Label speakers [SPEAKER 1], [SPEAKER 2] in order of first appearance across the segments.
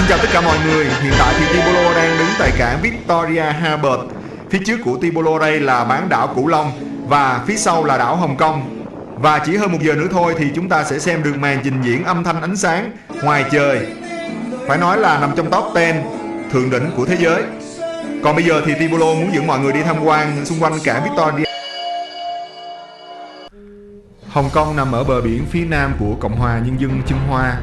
[SPEAKER 1] chào tất cả mọi người. Hiện tại thì Tibolo đang đứng tại cảng Victoria Harbour. Phía trước của Tibolo đây là bán đảo Cửu Long và phía sau là đảo Hồng Kông. Và chỉ hơn 1 giờ nữa thôi thì chúng ta sẽ xem được màn trình diễn âm thanh ánh sáng ngoài trời. Phải nói là nằm trong top 10 thượng đỉnh của thế giới. Còn bây giờ thì Tibolo muốn dẫn mọi người đi tham quan xung quanh cảng Victoria. Hồng Kông nằm ở bờ biển phía nam của Cộng hòa Nhân dân Trung Hoa,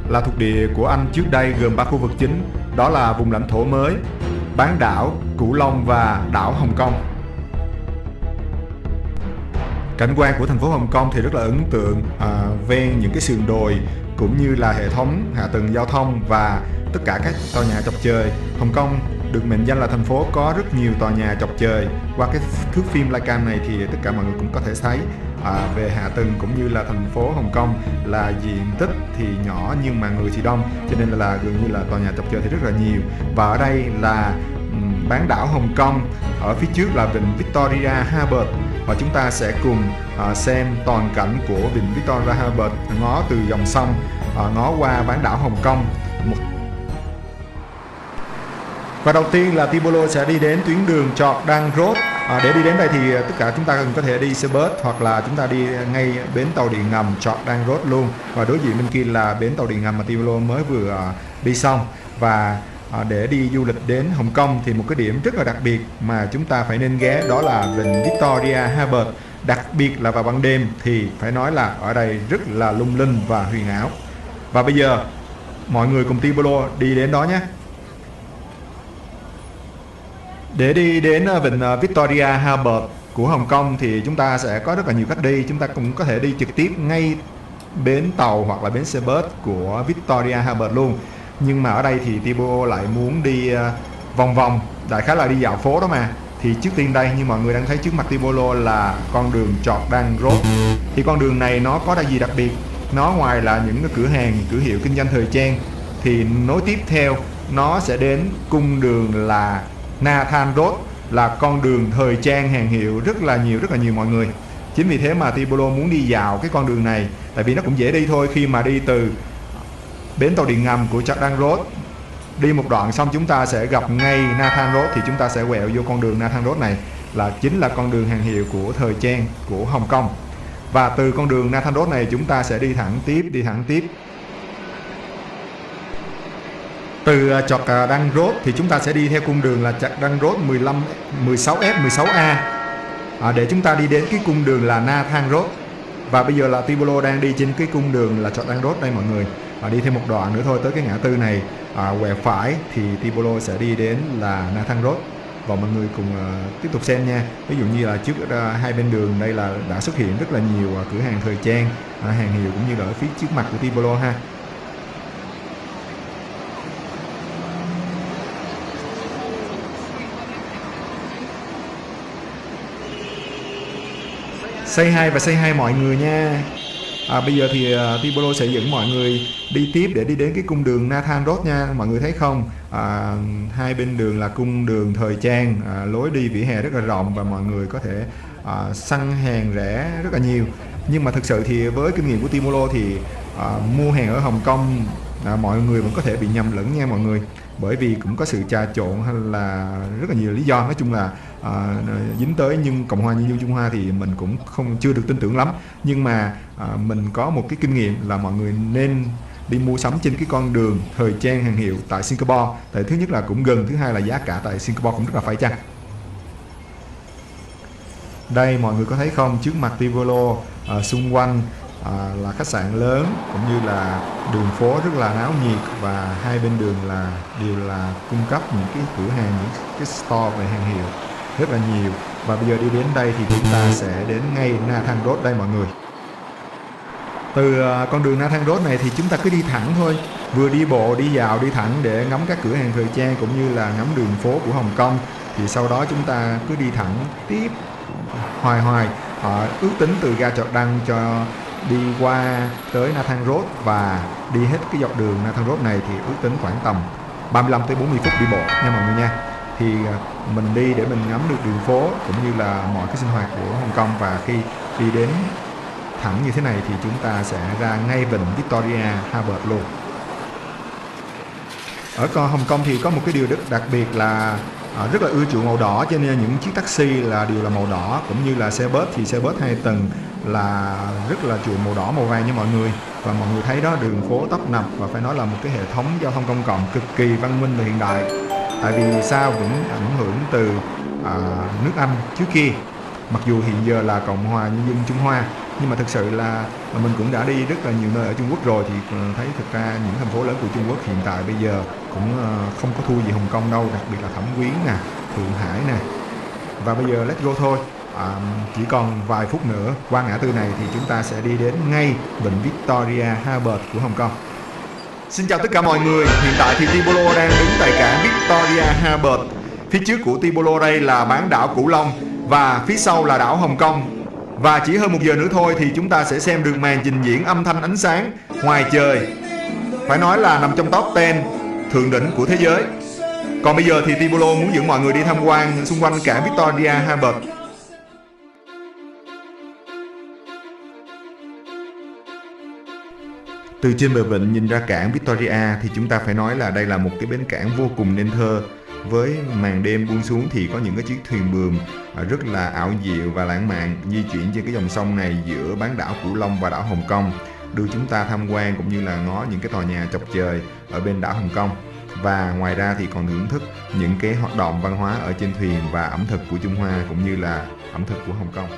[SPEAKER 1] là thuộc địa của Anh trước đây, gồm 3 khu vực chính, đó là vùng lãnh thổ mới, bán đảo Cửu Long và đảo Hồng Kông. Cảnh quan của thành phố Hồng Kông thì rất là ấn tượng, ven những cái sườn đồi cũng như là hệ thống hạ tầng giao thông và tất cả các tòa nhà chọc trời. Hồng Kông được mệnh danh là thành phố có rất nhiều tòa nhà chọc trời. Qua cái thước phim livecam này thì tất cả mọi người cũng có thể thấy về hạ tầng cũng như là thành phố Hồng Kông là diện tích thì nhỏ nhưng mà người thì đông, cho nên là gần như là tòa nhà chọc trời thì rất là nhiều. Và ở đây là bán đảo Hồng Kông, ở phía trước là vịnh Victoria Harbour và chúng ta sẽ cùng xem toàn cảnh của vịnh Victoria Harbour, ngó từ dòng sông, ngó qua bán đảo Hồng Kông. Và đầu tiên là Tibolo sẽ đi đến tuyến đường Jordan Road. Để đi đến đây thì tất cả chúng ta có thể đi xe bus hoặc là chúng ta đi ngay bến tàu điện ngầm Jordan Road luôn. Và đối diện bên kia là bến tàu điện ngầm mà Tibolo mới vừa đi xong. Và để đi du lịch đến Hồng Kông thì một cái điểm rất là đặc biệt mà chúng ta phải nên ghé, đó là vịnh Victoria Harbour. Đặc biệt là vào ban đêm thì phải nói là ở đây rất là lung linh và huyền ảo. Và bây giờ mọi người cùng Tibolo đi đến đó nhé. Để đi đến vịnh Victoria Harbour của Hồng Kông thì chúng ta sẽ có rất là nhiều cách đi. Chúng ta cũng có thể đi trực tiếp ngay bến tàu hoặc là bến xe bus của Victoria Harbour luôn. Nhưng mà ở đây thì Tibolo lại muốn đi vòng vòng, đại khái là đi dạo phố đó mà. Thì trước tiên đây, như mọi người đang thấy trước mặt Tibolo là con đường Jordan Road. Thì con đường này nó có gì đặc biệt? Nó ngoài là những cái cửa hàng, cửa hiệu kinh doanh thời trang, thì nối tiếp theo nó sẽ đến cung đường là Nathan Road, là con đường thời trang hàng hiệu rất là nhiều mọi người. Chính vì thế mà Tibolo muốn đi dạo cái con đường này, tại vì nó cũng dễ đi thôi. Khi mà đi từ bến tàu điện ngầm của Jordan Road, đi một đoạn xong chúng ta sẽ gặp ngay Nathan Road, thì chúng ta sẽ quẹo vô con đường Nathan Road này, là chính là con đường hàng hiệu của thời trang của Hồng Kông. Và từ con đường Nathan Road này chúng ta sẽ đi thẳng tiếp. Từ Jordan Road thì chúng ta sẽ đi theo cung đường là Jordan Road 16F, 16A để chúng ta đi đến cái cung đường là Nathan Road. Và bây giờ là Tibolo đang đi trên cái cung đường là Jordan Road đây mọi người. Đi thêm một đoạn nữa thôi tới cái ngã tư này, quẹo phải thì Tibolo sẽ đi đến là Nathan Road. Và mọi người cùng tiếp tục xem nha. Ví dụ như là trước hai bên đường đây là đã xuất hiện rất là nhiều cửa hàng thời trang, hàng hiệu cũng như là ở phía trước mặt của Tibolo ha. Say hi và say hi mọi người nha. Bây giờ thì Tibolo sẽ dẫn mọi người đi tiếp để đi đến cái cung đường Nathan Road nha. Mọi người thấy không? Hai bên đường là cung đường thời trang, lối đi vỉa hè rất là rộng và mọi người có thể săn hàng rẻ rất là nhiều. Nhưng mà thực sự thì với kinh nghiệm của Tibolo thì mua hàng ở Hồng Kông mọi người vẫn có thể bị nhầm lẫn nha mọi người. Bởi vì cũng có sự trà trộn hay là rất là nhiều lý do, nói chung là dính tới. Nhưng Cộng hòa Nhân dân Trung Hoa thì mình cũng chưa được tin tưởng lắm. Nhưng mà mình có một cái kinh nghiệm là mọi người nên đi mua sắm trên cái con đường thời trang hàng hiệu tại Singapore. Tại thứ nhất là cũng gần, thứ hai là giá cả tại Singapore cũng rất là phải chăng. Đây mọi người có thấy không, trước mặt Tibolo xung quanh là khách sạn lớn cũng như là đường phố rất là náo nhiệt, và hai bên đường đều là cung cấp những cái cửa hàng, những cái store về hàng hiệu rất là nhiều. Và bây giờ đi đến đây thì chúng ta sẽ đến ngay Nathan Road đây mọi người. Từ con đường Nathan Road này thì chúng ta cứ đi thẳng thôi, vừa đi bộ đi dạo đi thẳng để ngắm các cửa hàng thời trang cũng như là ngắm đường phố của Hồng Kông. Thì sau đó chúng ta cứ đi thẳng tiếp hoài ước tính từ ga Jordan cho đi qua tới Nathan Road và đi hết cái dọc đường Nathan Road này thì ước tính khoảng tầm 35 tới 40 phút đi bộ nha mọi người nha. Thì mình đi để mình ngắm được đường phố cũng như là mọi cái sinh hoạt của Hồng Kông. Và khi đi đến thẳng như thế này thì chúng ta sẽ ra ngay vịnh Victoria Harbour luôn. Ở Hồng Kông thì có một cái điều rất đặc biệt là rất là ưa chuộng màu đỏ, cho nên những chiếc taxi là đều là màu đỏ, cũng như là xe bus thì xe bus 2 tầng là rất là chuộng màu đỏ màu vàng như mọi người. Và mọi người thấy đó, đường phố tấp nập và phải nói là một cái hệ thống giao thông công cộng cực kỳ văn minh và hiện đại. Tại vì sao? Cũng ảnh hưởng từ nước Anh trước kia, mặc dù hiện giờ là Cộng hòa Nhân dân Trung Hoa, nhưng mà thực sự là mình cũng đã đi rất là nhiều nơi ở Trung Quốc rồi, thì thấy thực ra những thành phố lớn của Trung Quốc hiện tại bây giờ cũng không có thua gì Hồng Kông đâu, đặc biệt là Thẩm Quyến nè, Thượng Hải nè. Và bây giờ let's go thôi. Chỉ còn vài phút nữa qua ngã tư này thì chúng ta sẽ đi đến ngay vịnh Victoria Harbour của Hồng Kông. Xin chào tất cả mọi người, hiện tại thì Tibolo đang đứng tại cảng Victoria Harbour. Phía trước của Tibolo đây là bán đảo Cửu Long và phía sau là đảo Hồng Kông. Và chỉ hơn 1 giờ nữa thôi thì chúng ta sẽ xem được màn trình diễn âm thanh ánh sáng ngoài trời, phải nói là nằm trong top 10 thượng đỉnh của thế giới. Còn bây giờ thì Tibolo muốn dẫn mọi người đi tham quan xung quanh cảng Victoria Harbour. Từ trên bờ vịnh nhìn ra cảng Victoria thì chúng ta phải nói là đây là một cái bến cảng vô cùng nên thơ. Với màn đêm buông xuống thì có những cái chiếc thuyền buồm rất là ảo diệu và lãng mạn di chuyển trên cái dòng sông này giữa bán đảo Cửu Long và đảo Hồng Kông, đưa chúng ta tham quan cũng như là ngó những cái tòa nhà chọc trời ở bên đảo Hồng Kông. Và ngoài ra thì còn thưởng thức những cái hoạt động văn hóa ở trên thuyền và ẩm thực của Trung Hoa cũng như là ẩm thực của Hồng Kông.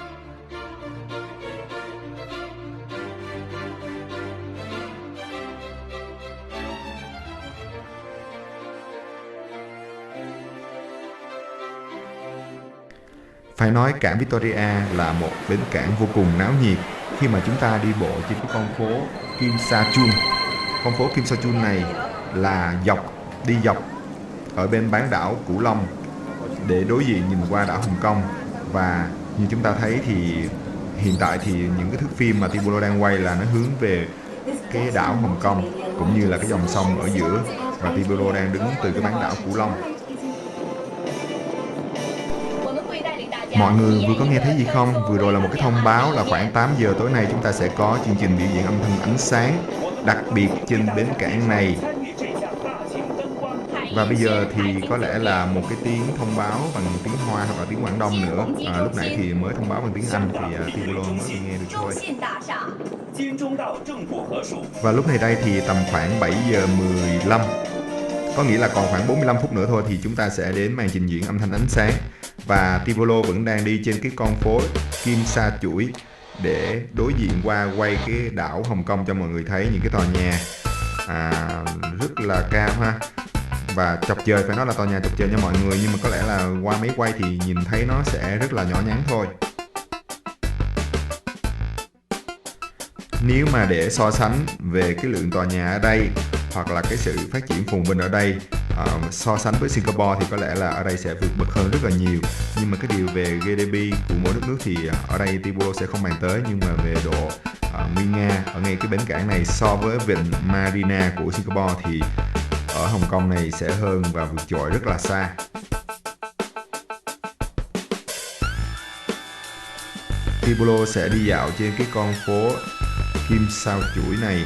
[SPEAKER 1] Phải nói cảng Victoria là một bến cảng vô cùng náo nhiệt khi mà chúng ta đi bộ trên cái con phố Kim Sa Chun. Con phố Kim Sa Chun này là đi dọc ở bên bán đảo Cửu Long để đối diện nhìn qua đảo Hồng Kông. Và như chúng ta thấy thì hiện tại thì những cái thước phim mà Tibolo đang quay là nó hướng về cái đảo Hồng Kông cũng như là cái dòng sông ở giữa, và Tibolo đang đứng từ cái bán đảo Cửu Long. Mọi người vừa có nghe thấy gì không? Vừa rồi là một cái thông báo là khoảng 8 giờ tối nay chúng ta sẽ có chương trình biểu diễn âm thanh ánh sáng đặc biệt trên bến cảng này. Và bây giờ thì có lẽ là một cái tiếng thông báo bằng tiếng Hoa hoặc là tiếng Quảng Đông nữa. Lúc nãy thì mới thông báo bằng tiếng Anh thì Tibolo mới bị nghe được thôi. Và lúc này đây thì tầm khoảng 7 giờ 15, có nghĩa là còn khoảng 45 phút nữa thôi thì chúng ta sẽ đến màn trình diễn âm thanh ánh sáng. Và Tibolo vẫn đang đi trên cái con phố Kim Sa Chuỗi để đối diện qua quay cái đảo Hồng Kông cho mọi người thấy những cái tòa nhà rất là cao ha. Và chọc trời, phải nói là tòa nhà chọc trời nha mọi người, nhưng mà có lẽ là qua máy quay thì nhìn thấy nó sẽ rất là nhỏ nhắn thôi. Nếu mà để so sánh về cái lượng tòa nhà ở đây hoặc là cái sự phát triển phồn vinh ở đây, so sánh với Singapore thì có lẽ là ở đây sẽ vượt bậc hơn rất là nhiều. Nhưng mà cái điều về GDP của mỗi đất nước thì ở đây Tibolo sẽ không bàn tới, nhưng mà về độ nguy nga ở ngay cái bến cảng này so với vịnh Marina của Singapore thì ở Hồng Kông này sẽ hơn và vượt trội rất là xa. Tibolo sẽ đi dạo trên cái con phố Kim Sa Chuỗi này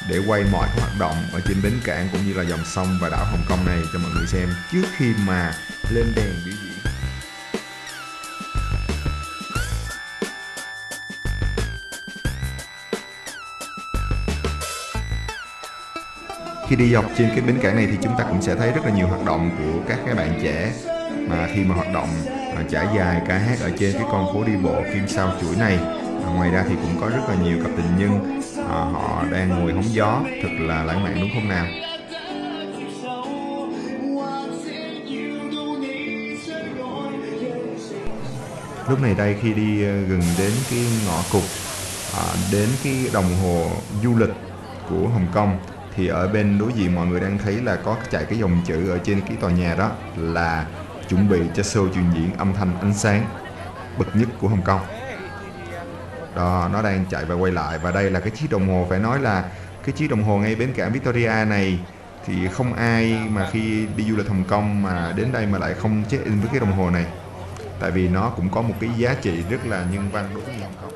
[SPEAKER 1] để quay mọi các hoạt động ở trên bến cảng cũng như là dòng sông và đảo Hồng Kông này cho mọi người xem trước khi mà lên đèn biểu diễn. Khi đi dọc trên cái bến cảng này thì chúng ta cũng sẽ thấy rất là nhiều hoạt động của các bạn trẻ mà khi mà hoạt động trải dài ca hát ở trên cái con phố đi bộ Kim Sa Chuỗi này. Ngoài ra thì cũng có rất là nhiều cặp tình nhân họ đang ngồi hóng gió, thật là lãng mạn đúng không nào? Lúc này đây khi đi gần đến cái ngõ cụt, đến cái đồng hồ du lịch của Hồng Kông thì ở bên đối diện mọi người đang thấy là có chạy cái dòng chữ ở trên cái tòa nhà đó là chuẩn bị cho show trình diễn âm thanh ánh sáng bậc nhất của Hồng Kông. Đó, nó đang chạy và quay lại, và đây là cái chiếc đồng hồ, phải nói là cái chiếc đồng hồ ngay bến cảng Victoria này thì không ai mà khi đi du lịch Hồng Kông mà đến đây mà lại không check in với cái đồng hồ này, tại vì nó cũng có một cái giá trị rất là nhân văn đối với Hồng Kông.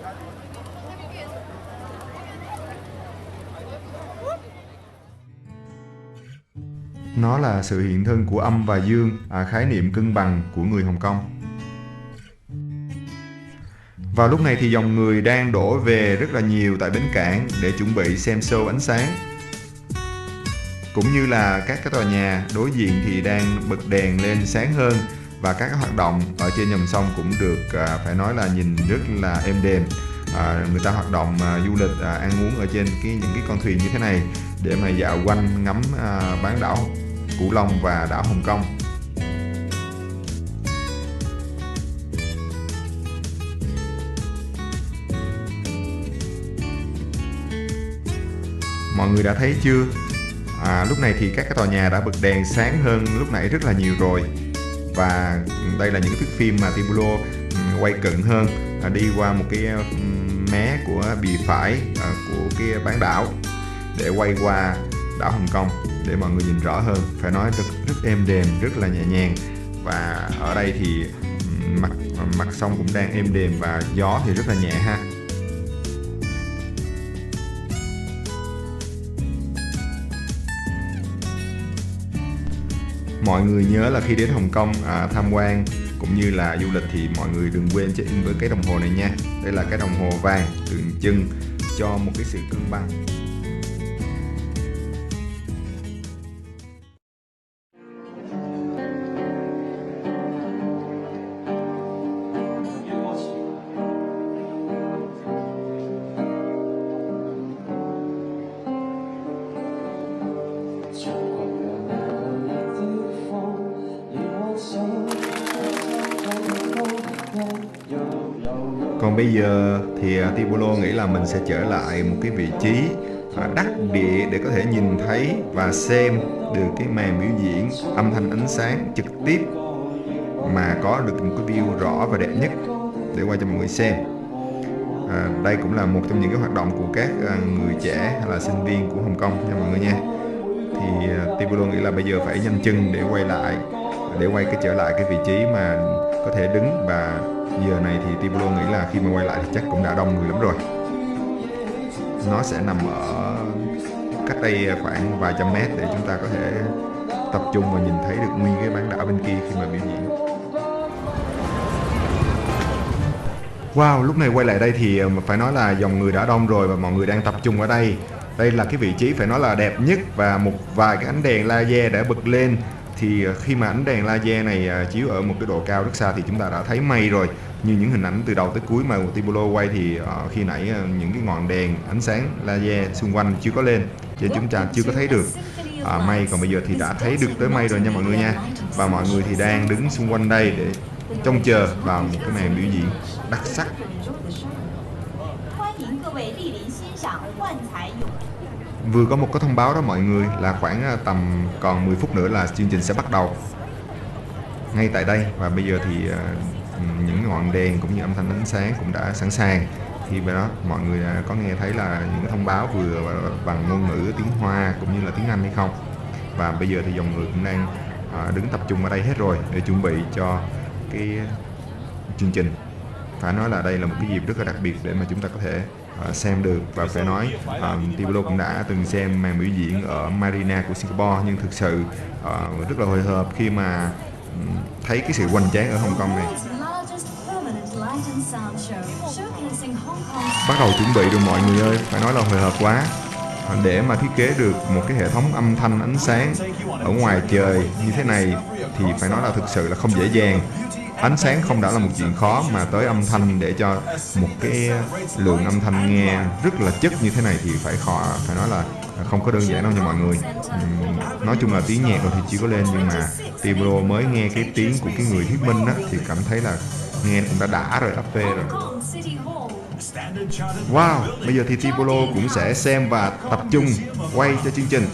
[SPEAKER 1] Nó là sự hiện thân của âm và dương, khái niệm cân bằng của người Hồng Kông. Vào lúc này thì dòng người đang đổ về rất là nhiều tại bến cảng để chuẩn bị xem show ánh sáng. Cũng như là các cái tòa nhà đối diện thì đang bật đèn lên sáng hơn, và các hoạt động ở trên dòng sông cũng được phải nói là nhìn rất là êm đềm. Người ta hoạt động du lịch, ăn uống ở trên những cái con thuyền như thế này để mà dạo quanh ngắm bán đảo Cửu Long và đảo Hồng Kông. Mọi người đã thấy chưa? Lúc này thì các cái tòa nhà đã bật đèn sáng hơn lúc nãy rất là nhiều rồi. Và đây là những thước phim mà Tibulo quay cận hơn, đi qua một cái mé của bì phải của cái bán đảo để quay qua đảo Hồng Kông để mọi người nhìn rõ hơn. Phải nói rất êm đềm, rất là nhẹ nhàng. Và ở đây thì mặt sông cũng đang êm đềm và gió thì rất là nhẹ ha. Mọi người nhớ là khi đến Hồng Kông tham quan cũng như là du lịch thì mọi người đừng quên check-in với cái đồng hồ này nha. Đây là cái đồng hồ vàng tượng trưng cho một cái sự cân bằng. Còn bây giờ thì Tibulo nghĩ là mình sẽ trở lại một cái vị trí đắc địa để có thể nhìn thấy và xem được cái màn biểu diễn âm thanh ánh sáng trực tiếp mà có được một cái view rõ và đẹp nhất để quay cho mọi người xem. Đây cũng là một trong những cái hoạt động của các người trẻ hay là sinh viên của Hồng Kông nha mọi người nha. Thì Tibulo nghĩ là bây giờ phải nhanh chân để quay lại, để quay trở lại cái vị trí mà có thể đứng, và giờ này thì Tibulo nghĩ là khi mà quay lại thì chắc cũng đã đông người lắm rồi. Nó sẽ nằm ở cách đây khoảng vài trăm mét để chúng ta có thể tập trung và nhìn thấy được nguyên cái bán đảo bên kia khi mà biểu diễn. Wow, lúc này quay lại đây thì phải nói là dòng người đã đông rồi và mọi người đang tập trung ở đây. Đây là cái vị trí phải nói là đẹp nhất, và một vài cái ánh đèn laser đã bật lên. Thì khi mà ánh đèn laser này chiếu ở một cái độ cao rất xa thì chúng ta đã thấy mây rồi. Như những hình ảnh từ đầu tới cuối mà Tibulo quay thì khi nãy những cái ngọn đèn ánh sáng laser xung quanh chưa có lên, cho nên chúng ta chưa có thấy được mây. Còn bây giờ thì đã thấy được tới mây rồi nha mọi người nha. Và mọi người thì đang đứng xung quanh đây để trông chờ vào một cái màn biểu diễn đặc sắc. Vừa có một cái thông báo đó mọi người, là khoảng tầm còn 10 phút nữa là chương trình sẽ bắt đầu ngay tại đây. Và bây giờ thì những ngọn đèn cũng như âm thanh ánh sáng cũng đã sẵn sàng. Thì về đó mọi người có nghe thấy là những cái thông báo vừa bằng ngôn ngữ tiếng Hoa cũng như là tiếng Anh hay không. Và bây giờ thì dòng người cũng đang đứng tập trung ở đây hết rồi để chuẩn bị cho cái chương trình. Phải nói là đây là một cái dịp rất là đặc biệt để mà chúng ta có thể xem được. Và phải nói Tibulo cũng đã từng xem màn biểu diễn ở Marina của Singapore, nhưng thực sự rất là hồi hộp khi mà thấy cái sự hoành tráng ở Hồng Kông này. Bắt đầu chuẩn bị rồi mọi người ơi, phải nói là hồi hộp quá. Để mà thiết kế được một cái hệ thống âm thanh ánh sáng ở ngoài trời như thế này thì phải nói là thực sự là không dễ dàng. Ánh sáng không đã là một chuyện khó, mà tới âm thanh để cho một cái lượng âm thanh nghe rất là chất như thế này thì phải nói là không có đơn giản đâu nha mọi người. Nói chung là tiếng nhạc rồi thì chưa có lên, nhưng mà Tibulo mới nghe cái tiếng của cái người thuyết minh á thì cảm thấy là nghe cũng đã rồi, ấp phê rồi. Wow, bây giờ thì Tibulo cũng sẽ xem và tập trung quay cho chương trình.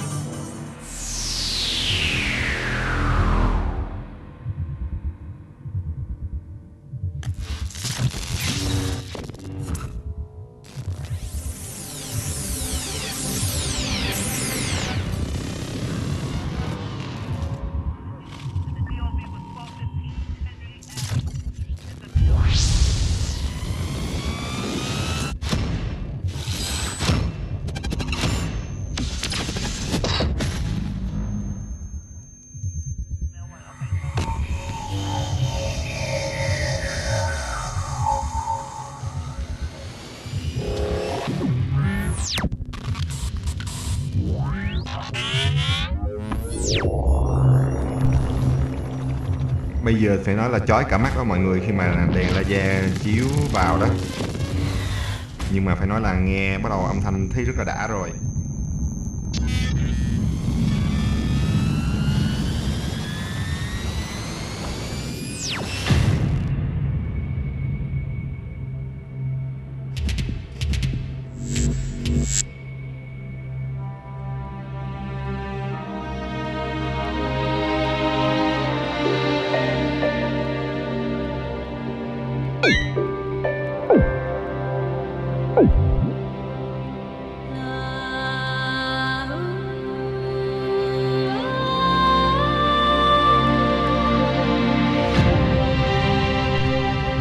[SPEAKER 1] Bây giờ phải nói là chói cả mắt đó mọi người khi mà đèn laser chiếu vào đó. Nhưng mà phải nói là nghe bắt đầu âm thanh thấy rất là đã rồi.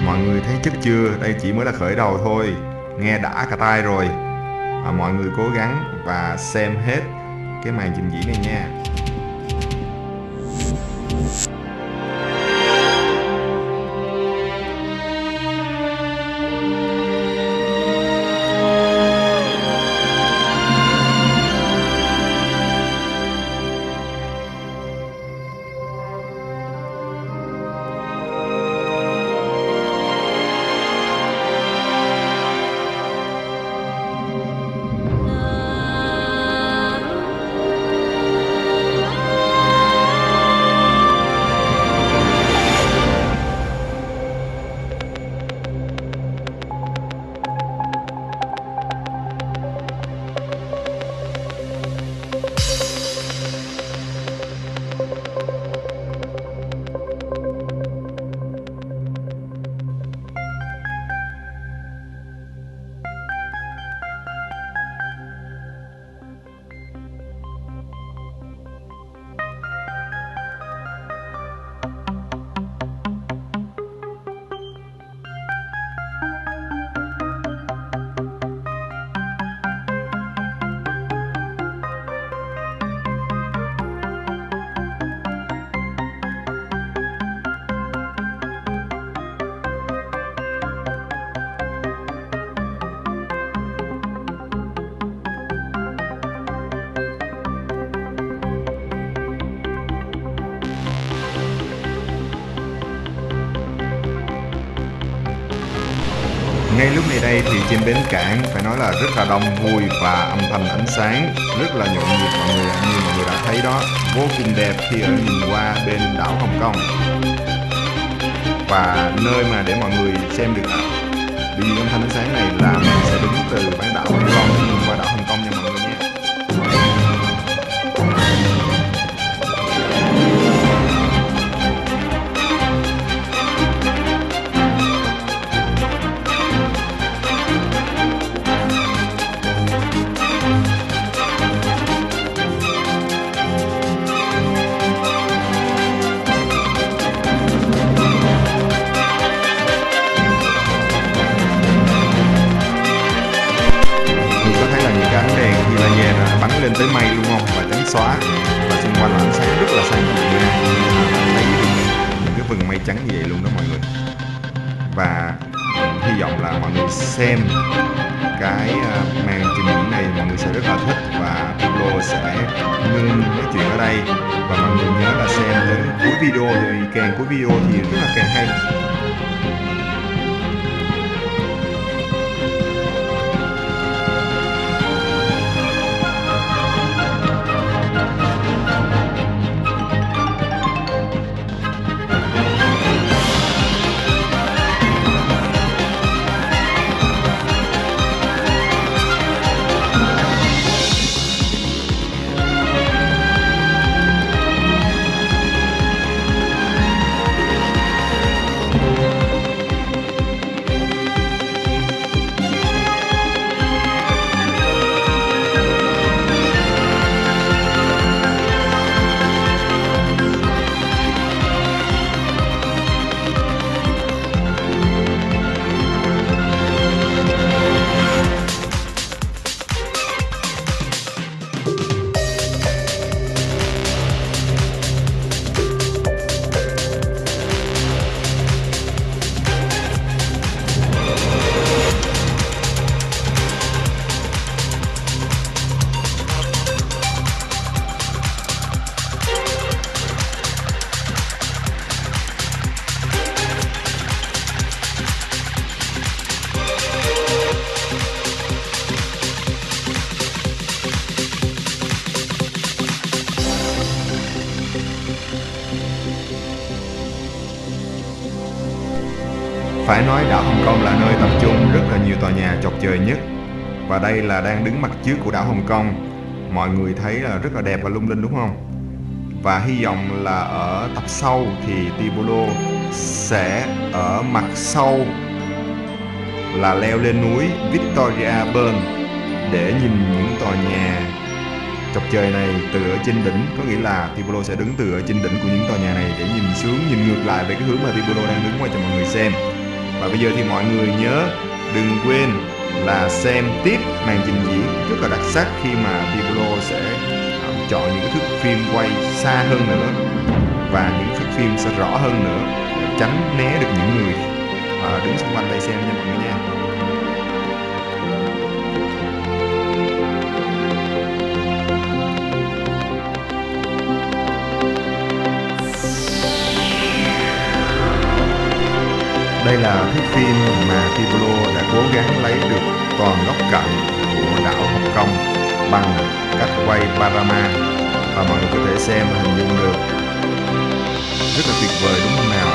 [SPEAKER 1] Mọi người thấy chất chưa? Đây chỉ mới là khởi đầu thôi. Nghe đã cả tai rồi. Mọi người cố gắng và xem hết cái màn trình diễn này nha. Ngay lúc này đây thì trên bến cảng phải nói là rất là đông vui và âm thanh ánh sáng rất là nhộn nhịp mọi người, như mọi người đã thấy đó, vô cùng đẹp khi ở nhìn qua bên đảo Hồng Kông. Và nơi mà để mọi người xem được đi âm thanh ánh sáng này là mình sẽ đứng từ bán đảo Hồng Kông nhìn qua đảo Hồng Kông nha mọi người nhé. Bắn lên tới mây luôn không, và trắng xóa, và xung quanh là ánh sáng rất là sáng nha. Thấy những cái vầng mây trắng như vậy luôn đó mọi người. Và hy vọng là mọi người xem cái màn trình diễn này mọi người sẽ rất là thích, và Pablo sẽ ngưng nói chuyện ở đây, và mọi người nhớ là xem đến cuối video, thì càng cuối video thì rất là càng hay. Phải nói đảo Hồng Kông là nơi tập trung rất là nhiều tòa nhà chọc trời nhất. Và đây là đang đứng mặt trước của đảo Hồng Kông. Mọi người thấy là rất là đẹp và lung linh đúng không? Và hy vọng là ở tập sau thì Tibolo sẽ ở mặt sau là leo lên núi Victoria Burn để nhìn những tòa nhà chọc trời này từ ở trên đỉnh. Có nghĩa là Tibolo sẽ đứng từ ở trên đỉnh của những tòa nhà này để nhìn xuống, nhìn ngược lại về cái hướng mà Tibolo đang đứng qua cho mọi người xem. Và bây giờ thì mọi người nhớ đừng quên là xem tiếp màn trình diễn rất là đặc sắc khi mà Tibolo sẽ chọn những cái thước phim quay xa hơn nữa và những thước phim sẽ rõ hơn nữa để tránh né được những người đứng xung quanh đây xem nha mọi người nha. Đây là thước phim mà Tibolo đã cố gắng lấy được toàn góc cạnh của đảo Hồng Kông bằng cách quay panorama, và mọi người có thể xem và hình dung được. Rất là tuyệt vời đúng không nào?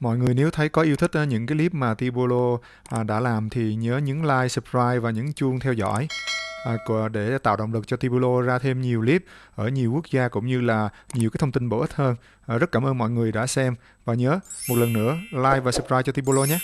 [SPEAKER 1] Mọi người nếu thấy có yêu thích những cái clip mà Tibolo đã làm thì nhớ nhấn like, subscribe và nhấn chuông theo dõi để tạo động lực cho Tibolo ra thêm nhiều clip ở nhiều quốc gia cũng như là nhiều cái thông tin bổ ích hơn. Rất cảm ơn mọi người đã xem và nhớ một lần nữa like và subscribe cho Tibolo nhé.